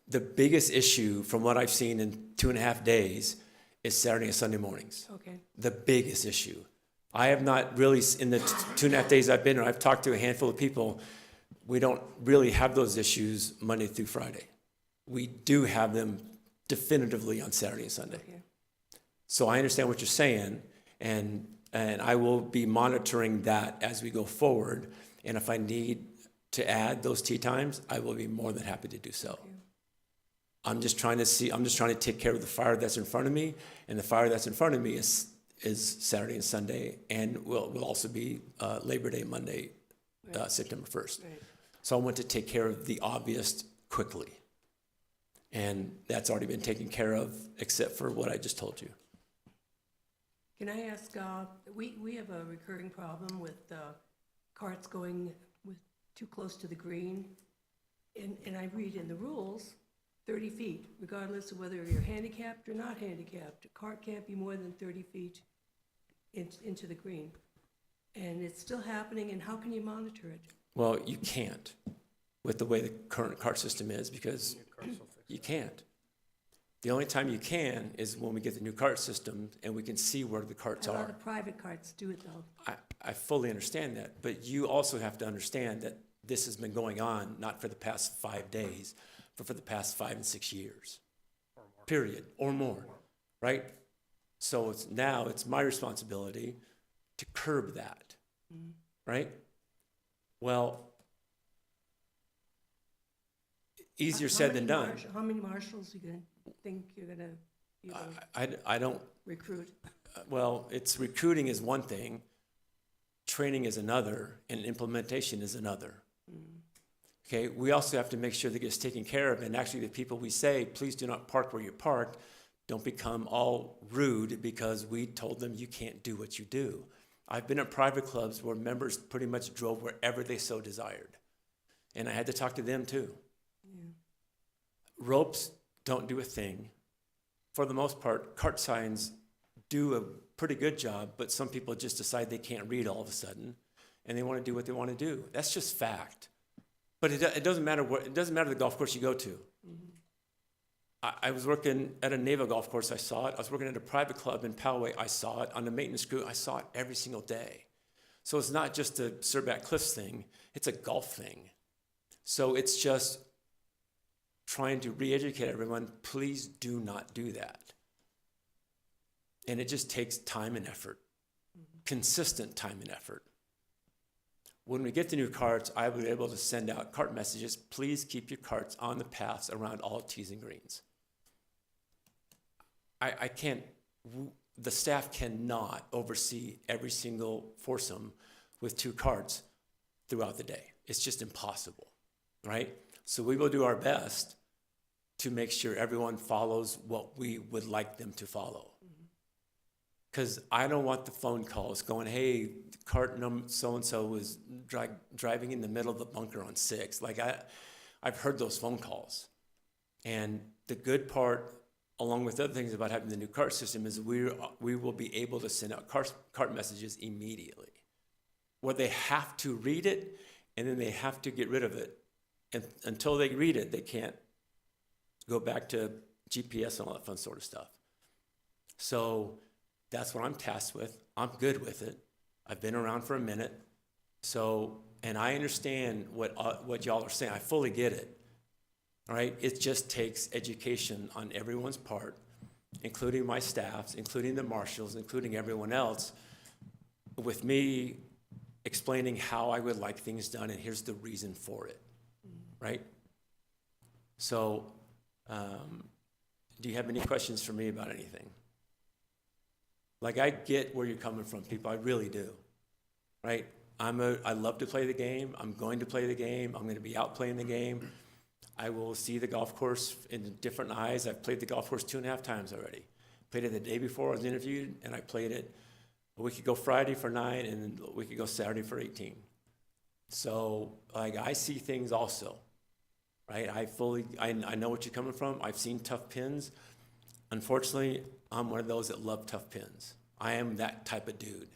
the biggest issue from what I've seen in 2.5 days is Saturday and Sunday mornings. Okay. The biggest issue. I have not really, in the 2.5 days I've been here, I've talked to a handful of people. We don't really have those issues Monday through Friday. We do have them definitively on Saturday and Sunday. Okay. So I understand what you're saying, and I will be monitoring that as we go forward. And if I need to add those tee times, I will be more than happy to do so. Okay. I'm just trying to take care of the fire that's in front of me, and the fire that's in front of me is Saturday and Sunday, and will also be Labor Day, Monday, September 1st. Right. So I want to take care of the obvious quickly. And that's already been taken care of, except for what I just told you. Can I ask, we have a recurring problem with carts going too close to the green. And I read in the rules, 30 feet, regardless of whether you're handicapped or not handicapped. A cart can't be more than 30 feet into the green. And it's still happening, and how can you monitor it? Well, you can't with the way the current cart system is, because you can't. The only time you can is when we get the new cart system and we can see where the carts A lot are. of private carts do it, though. I fully understand that, but you also have to understand that this has been going on not for the past 5 days, but for the past 5 and 6 years, period, or more, right? So it's my responsibility to curb that, right? Well, easier said than done. How many marshals you think you're gonna be able to I don't, recruit? well, recruiting is one thing, training is another, and implementation is another. Okay, we also have to make sure that it gets taken care of, and actually the people we say, please do not park where you're parked, don't become all rude because we told them you can't do what you do. I've been at private clubs where members pretty much drove wherever they so desired, and I had to talk to them too. Yeah. Ropes don't do a thing. For the most part, cart signs do a pretty good job, but some people just decide they can't read all of a sudden, and they want to do what they want to do. That's just fact. But it doesn't matter the golf course you go to. I was working at a naval golf course, I saw it. I was working at a private club in Poway, I saw it. On the maintenance crew, I saw it every single day. So it's not just a Surbat Cliffs thing, it's a golf thing. So it's just trying to re-educate everyone, please do not do that. And it just takes time and effort, consistent time and effort. When we get the new carts, I will be able to send out cart messages, please keep your carts on the paths around all tees and greens. I can't, the staff cannot oversee every single foursome with 2 carts throughout the day. It's just impossible, right? So we will do our best to make sure everyone follows what we would like them to follow. Because I don't want the phone calls going, hey, cart number so-and-so was driving in the middle of the bunker on 6. Like, I've heard those phone calls. And the good part, along with other things about having the new cart system, is we will be able to send out cart messages immediately, where they have to read it, and then they have to get rid of it. And until they read it, they can't go back to GPS and all that fun sort of stuff. So that's what I'm tasked with. I'm good with it. I've been around for a minute. So, and I understand what y'all are saying. I fully get it. All right? It just takes education on everyone's part, including my staffs, including the marshals, including everyone else, with me explaining how I would like things done, and here's the reason for it. Right? So, do you have any questions for me about anything? Like, I get where you're coming from, people. I really do. Right? I love to play the game. I'm going to play the game. I'm going to be out playing the game. I will see the golf course in different eyes. I've played the golf course 2.5 times already. Played it the day before I was interviewed, and I played it a week ago Friday for 9, and a week ago Saturday for 18. So, like, I see things also. Right? I know what you're coming from. I've seen tough pins. Unfortunately, I'm one of those that love tough pins. I am that type of dude.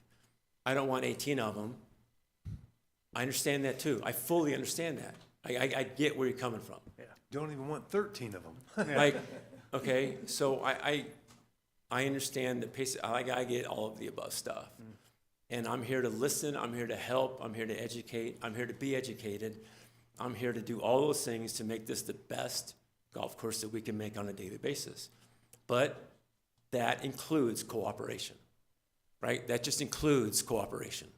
I don't want 18 of them. I understand that too. I fully understand that. I get where you're coming from. Don't even want 13 of them. Like, okay, so I understand that I get all of the above stuff. And I'm here to listen, I'm here to help, I'm here to educate, I'm here to be educated. I'm here to do all those things to make this the best golf course that we can make on a daily basis. But that includes cooperation, right? That just includes cooperation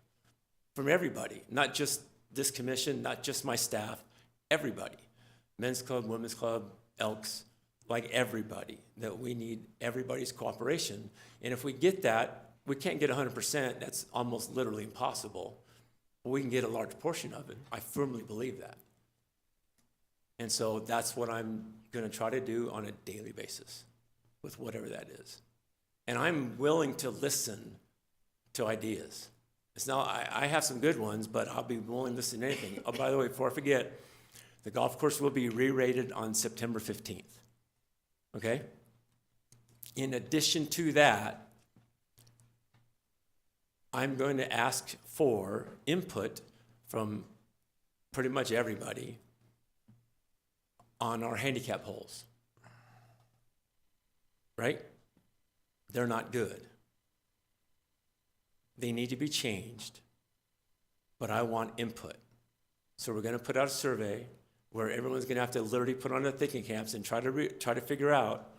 from everybody, not just this commission, not just my staff, everybody. Men's club, women's club, Elks, like everybody, that we need everybody's cooperation. And if we get that, we can't get 100%, that's almost literally impossible, but we can get a large portion of it. I firmly believe that. And so that's what I'm gonna try to do on a daily basis with whatever that is. And I'm willing to listen to ideas. It's not, I have some good ones, but I'll be willing to listen to anything. Oh, by the way, before I forget, the golf course will be re-rated on September 15th, okay? In addition to that, I'm going to ask for input from pretty much everybody on our handicap holes, right? They're not good. They need to be changed, but I want input. So we're gonna put out a survey where everyone's gonna have to literally put on their thinking caps and try to figure out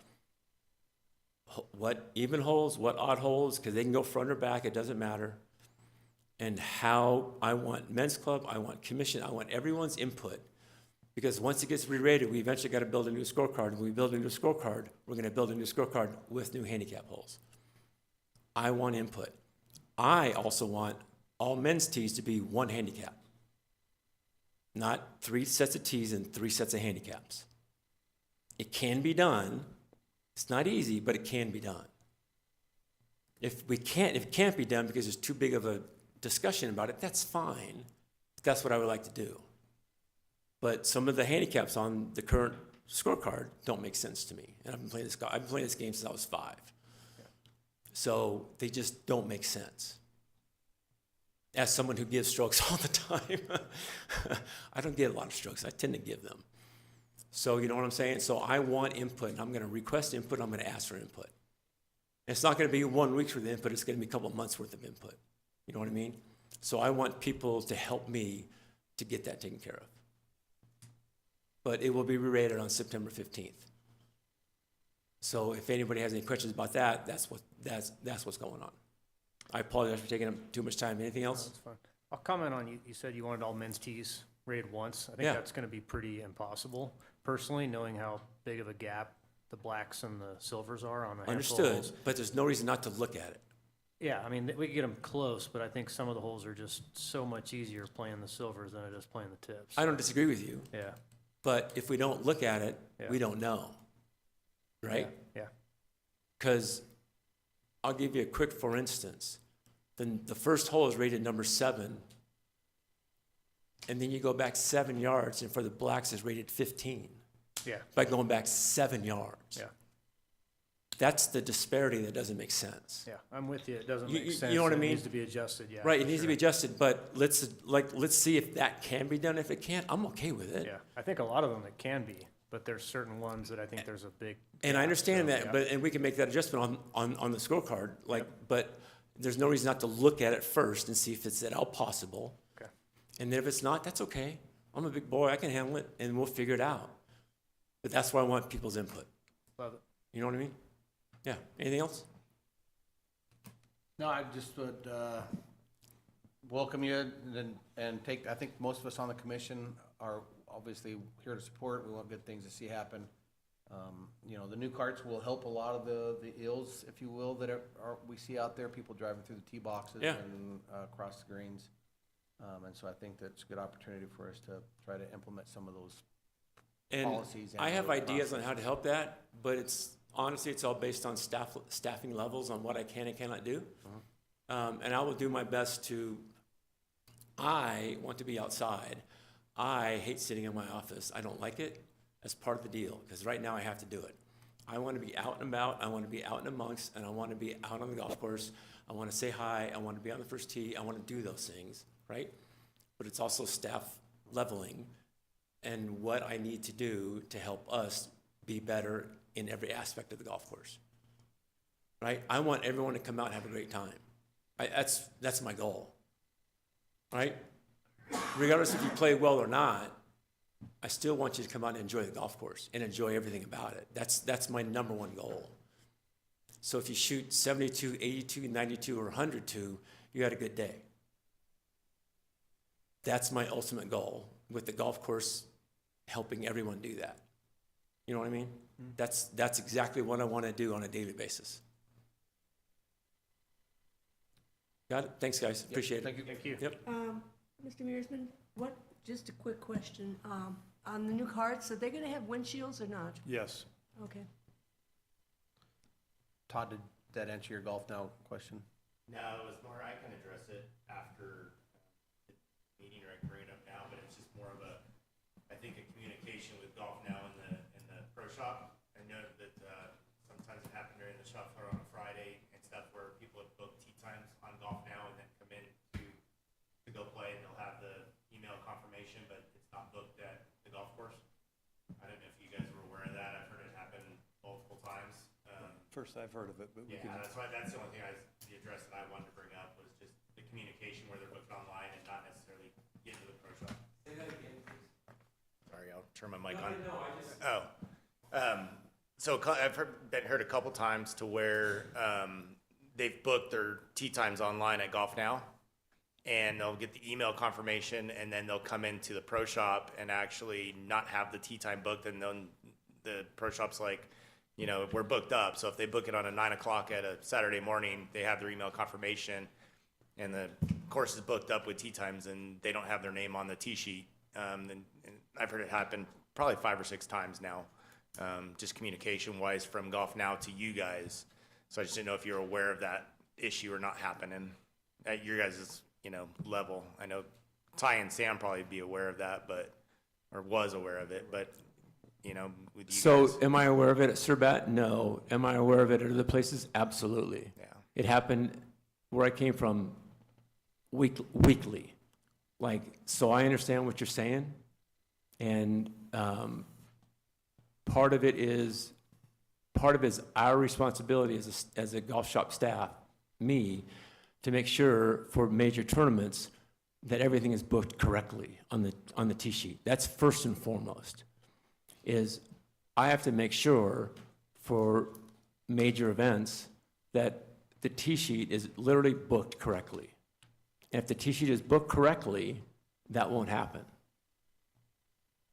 what even holes, what odd holes, because they can go front or back, it doesn't matter. And how I want men's club, I want commission, I want everyone's input. Because once it gets re-rated, we eventually got to build a new scorecard. When we build a new scorecard, we're going to build a new scorecard with new handicap holes. I want input. I also want all men's tees to be one handicap, not 3 sets of tees and 3 sets of handicaps. It can be done. It's not easy, but it can be done. If it can't be done because there's too big of a discussion about it, that's fine. That's what I would like to do. But some of the handicaps on the current scorecard don't make sense to me. And I've been playing this game since I was 5. So they just don't make sense. As someone who gives strokes all the time, I don't get a lot of strokes. I tend to give them. So you know what I'm saying? So I want input, and I'm going to request input. I'm going to ask for input. And it's not going to be 1 week's worth of input. It's going to be a couple of months worth of input. You know what I mean? So I want people to help me to get that taken care of. But it will be re-rated on September 15th. So if anybody has any questions about that, that's what's going on. I apologize for taking up too much time. Anything else? That's fine. I'll comment on, you said you wanted all men's tees rated once. I think Yeah. that's gonna be pretty impossible, personally, knowing how big of a gap the blacks and the silvers are on a handful of Understood, holes. but there's no reason not to look at it. Yeah, I mean, we could get them close, but I think some of the holes are just so much easier playing the silvers than it is playing the tips. I don't disagree with you. Yeah, But if we don't look at it, we Yeah. don't know, right? Yeah. Because I'll give you a quick for instance. Then the first hole is rated number 7, and then you go back 7 yards, and for the blacks is rated 15 Yeah. by going back 7 yards. Yeah. That's the disparity that doesn't make sense. Yeah, I'm with you. It doesn't You- make you sense. know what I It mean? needs to be adjusted, yeah. Right, it for needs to be sure. adjusted, but let's see if that can be done. If it can't, I'm okay with it. Yeah, I think a lot of them it can be, but there's certain ones that I think there's a big. And I gap, understand so, that, yeah. and we can make that adjustment on the scorecard, but there's no reason not to look at it first and see if it's at all possible. Okay. And then if it's not, that's okay. I'm a big boy, I can handle it, and we'll figure it out. But that's why I want people's input. Love it. You know what I mean? Yeah, anything else? No, I just would welcome you and take, I think most of us on the commission are obviously here to support. We want good things to see happen. You know, the new carts will help a lot of the ills, if you will, that we see out there, people driving through the tee boxes Yeah. and across the greens. And so I think that's a good opportunity for us to try to implement some of those And policies. I have those ideas on processes. how to help that, but honestly, it's all based on staffing levels on what I can and cannot do. And I will do my best I want to be outside. I hate sitting in my office. I don't like it. That's part of the deal, because right now I have to do it. I want to be out and about, I want to be out and amongst, and I want to be out on the golf course. I want to say hi, I want to be on the first tee, I want to do those things, right? But it's also staff leveling and what I need to do to help us be better in every aspect of the golf course, right? I want everyone to come out and have a great time. That's my goal, right? Regardless if you play well or not, I still want you to come out and enjoy the golf course and enjoy everything about it. That's my number one goal. So if you shoot 72, 82, 92, or 102, you had a good day. That's my ultimate goal, with the golf course helping everyone do that. You know what I mean? That's exactly what I want to do on a daily basis. Got it? Thanks, guys. Yep, Appreciate it. Thank you. Thank you. Yep. Mr. Mearsman, just a quick question, on the new carts, are they gonna have windshields or not? Yes. Okay. Todd, did that answer your golf now question? No, it was more, I can address it after the meeting, or I can bring it up now, but it's just more of a, I think, a communication with Golf Now in the pro shop. I know that sometimes it happened during the shop floor on a Friday and stuff where people have booked tee times on Golf Now and then come in to go play, and they'll have the email confirmation, but it's not booked at the golf course. I don't know if you guys were aware of that. I've heard it happen multiple times. First I've heard of it, but we Yeah, can. that's the only thing the address that I wanted to bring up was just the communication where they're booked online and not necessarily get to the pro shop. Say that again, please. Sorry, I'll turn my mic on. So I've heard a couple times to where they've booked their tee times online at Golf Now, and they'll get the email confirmation, and then they'll come into the pro shop and actually not have the tee time booked, and then the pro shop's like, you know, we're booked up. So if they book it on a 9 o'clock at a Saturday morning, they have their email confirmation, and the course is booked up with tee times, and they don't have their name on the tee sheet. And I've heard it happen probably 5 or 6 times now, just communication-wise from Golf Now to you guys. So I just didn't know if you're aware of that issue or not happening at your guys' level. I know Ty and Sam probably be aware of that, or was aware of it, but with you So guys. am I aware of it at Surbat? No. Am I aware of it at other places? Absolutely. Yeah. It happened where I came from weekly. So I understand what you're saying. And part of it is our responsibility as a golf shop staff, me, to make sure for major tournaments that everything is booked correctly on the tee sheet. That's first and foremost. Is I have to make sure for major events that the tee sheet is literally booked correctly. And if the tee sheet is booked correctly, that won't happen.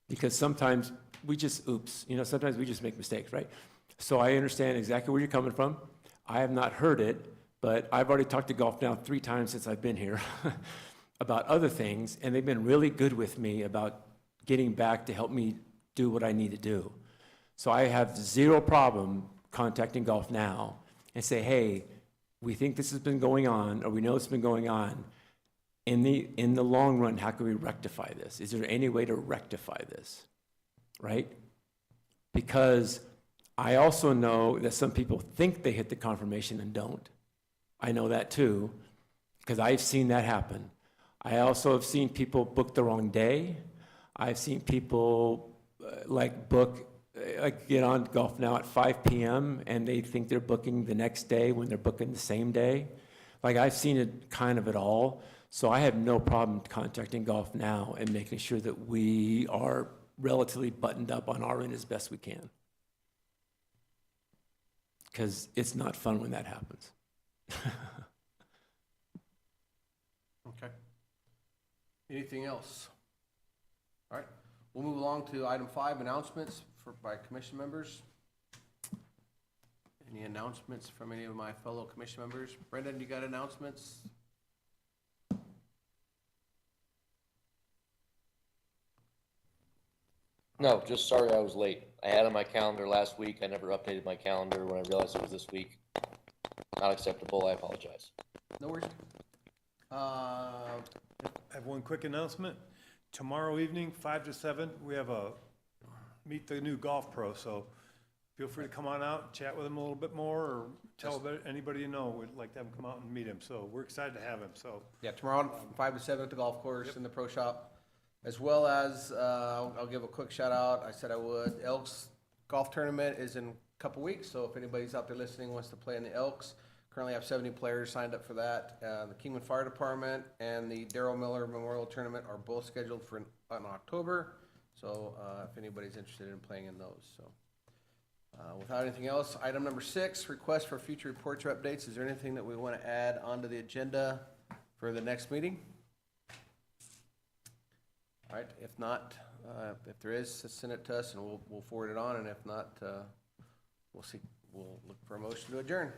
Because sometimes sometimes we just make mistakes, right? So I understand exactly where you're coming from. I have not heard it, but I've already talked to Golf Now 3 times since I've been here about other things, and they've been really good with me about getting back to help me do what I need to do. So I have zero problem contacting Golf Now and say, hey, we think this has been going on, or we know it's been going on. In the long run, how can we rectify this? Is there any way to rectify this, right? Because I also know that some people think they hit the confirmation and don't. I know that too, because I've seen that happen. I also have seen people book the wrong day. I've seen people get on Golf Now at 5 p.m. and they think they're booking the next day when they're booking the same day. Like, I've seen it kind of it all. So I have no problem contacting Golf Now and making sure that we are relatively buttoned up on our end as best we can. Because it's not fun when that happens. Okay. Anything else? All right, we'll move along to item 5, announcements by commission members. Any announcements from any of my fellow commission members? Brendan, you got announcements? No, just sorry I was late. I had on my calendar last week. I never updated my calendar when I realized it was this week. Not acceptable. I apologize. No worries. I have one quick announcement. Tomorrow evening, 5 to 7, we have a meet the new golf pro, so feel free to come on out, chat with him a little bit more, or tell anybody you know, we'd like to have him come out and meet him, so we're excited to have him, so. Yeah, tomorrow, 5 to 7 at the golf course in the pro shop, as well as, I'll give a quick shout out, I said I would, Elks Golf Tournament is in a couple weeks, so if anybody's out there listening wants to play in the Elks, currently have 70 players signed up for that. The Kingman Fire Department and the Darrell Miller Memorial Tournament are both scheduled for in October, so if anybody's interested in playing in those, so. Without anything else, item number 6, request for future reports or updates. Is there anything that we want to add onto the agenda for the next meeting? All right, if not, if there is, send it to us and we'll forward it on, and if not, we'll look for a motion to adjourn.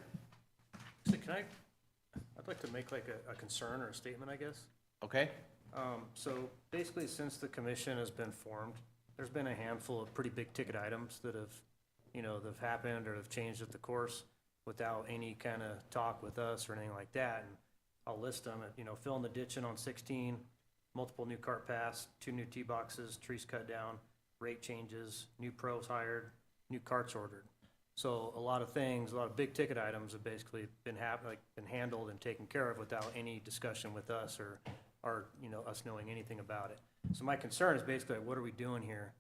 So I'd like to make like a concern or a statement, I guess. Okay? So basically, since the commission has been formed, there's been a handful of pretty big ticket items that have happened or have changed at the course without any kind of talk with us or anything like that. And I'll list them, filling the ditching on 16, multiple new cart paths, 2 new tee boxes, trees cut down, rate changes, new pros hired, new carts ordered. So a lot of things, a lot of big ticket items have basically been handled and taken care of without any discussion with us or us knowing anything about it. So my concern is basically, what are we doing here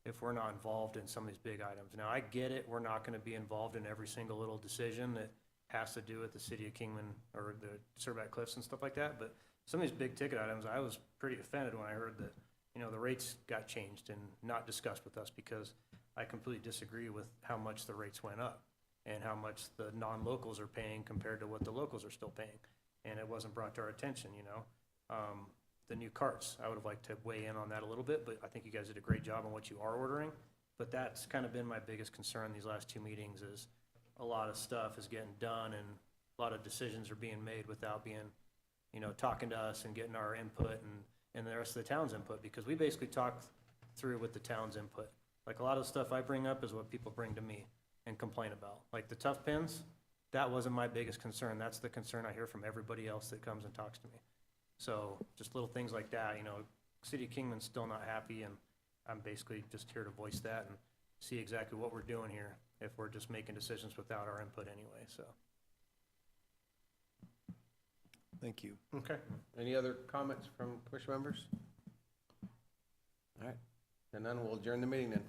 if we're not involved in some of these big items? Now, I get it, we're not gonna be involved in every single little decision that has to do with the city of Kingman or the Surbat Cliffs and stuff like that, but some of these big ticket items, I was pretty offended when I heard that, the rates got changed and not discussed with us, because I completely disagree with how much the rates went up and how much the non-locals are paying compared to what the locals are still paying. And it wasn't brought to our attention, the new carts, I would have liked to weigh in on that a little bit, but I think you guys did a great job on what you are ordering. But that's kind of been my biggest concern these last 2 meetings, is a lot of stuff is getting done and a lot of decisions are being made without being, talking to us and getting our input and the rest of the town's input, because we basically talk through with the town's input. Like, a lot of the stuff I bring up is what people bring to me and complain about. Like the tough pins, that wasn't my biggest concern. That's the concern I hear from everybody else that comes and talks to me. So just little things like that, City of Kingman's still not happy, and I'm basically just here to voice that and see exactly what we're doing here if we're just making decisions without our input anyway, so. Thank you. Okay. Any other comments from commission members? All right, and then we'll adjourn the meeting then.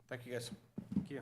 Thank you, guys. Thank you.